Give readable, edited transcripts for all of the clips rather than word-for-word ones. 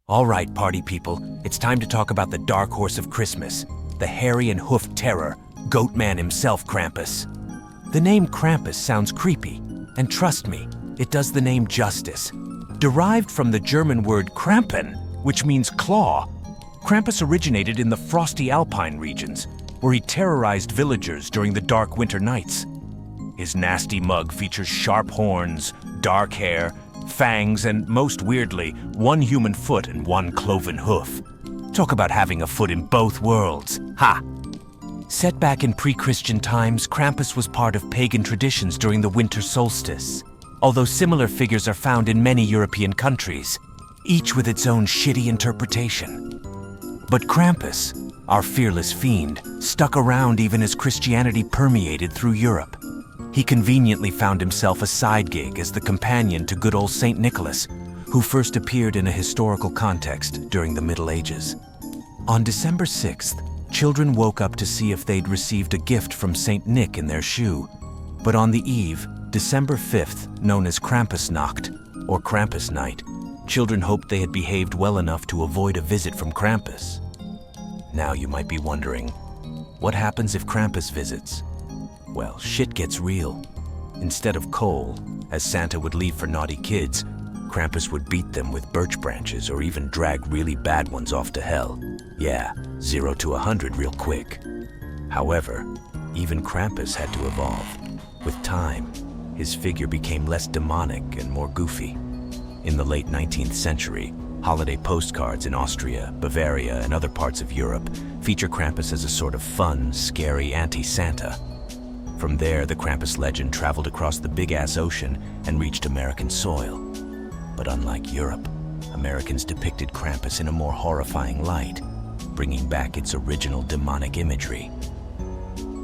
All right, party people, it's time to talk about the dark horse of Christmas, the hairy and hoofed terror, Goatman himself, Krampus. The name Krampus sounds creepy, and trust me, it does the name justice. Derived from the German word Krampen, which means claw, Krampus originated in the frosty alpine regions, where he terrorized villagers during the dark winter nights. His nasty mug features sharp horns, dark hair, fangs, and most weirdly, one human foot and one cloven hoof. Talk about having a foot in both worlds. Ha! Set back in pre-Christian times, Krampus was part of pagan traditions during the winter solstice, although similar figures are found in many European countries, each with its own shitty interpretation. But Krampus, our fearless fiend, stuck around even as Christianity permeated through Europe. He conveniently found himself a side gig as the companion to good old Saint Nicholas, who first appeared in a historical context during the Middle Ages. On December 6th, children woke up to see if they'd received a gift from Saint Nick in their shoe. But on the eve, December 5th, known as Krampusnacht, or Krampus night, children hoped they had behaved well enough to avoid a visit from Krampus. Now you might be wondering, what happens if Krampus visits? Well, shit gets real. Instead of coal, as Santa would leave for naughty kids, Krampus would beat them with birch branches or even drag really bad ones off to hell. Yeah, 0 to 100 real quick. However, even Krampus had to evolve. With time, his figure became less demonic and more goofy. In the late 19th century, holiday postcards in Austria, Bavaria, and other parts of Europe feature Krampus as a sort of fun, scary anti-Santa. From there, the Krampus legend traveled across the big-ass ocean and reached American soil. But unlike Europe, Americans depicted Krampus in a more horrifying light, bringing back its original demonic imagery.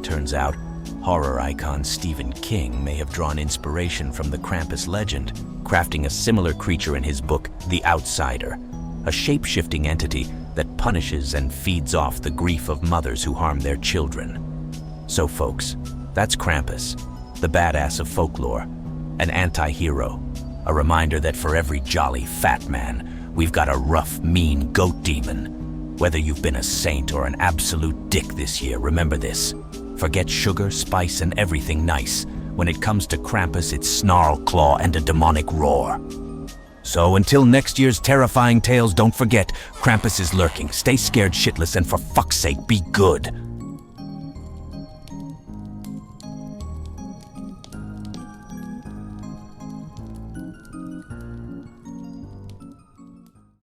Turns out, horror icon Stephen King may have drawn inspiration from the Krampus legend, crafting a similar creature in his book, The Outsider, a shape-shifting entity that punishes and feeds off the grief of mothers who harm their children. So folks, that's Krampus, the badass of folklore, an anti-hero, a reminder that for every jolly fat man, we've got a rough, mean goat demon. Whether you've been a saint or an absolute dick this year, remember this. Forget sugar, spice, and everything nice. When it comes to Krampus, it's snarl, claw, and a demonic roar. So until next year's terrifying tales, don't forget, Krampus is lurking. Stay scared shitless and for fuck's sake, be good.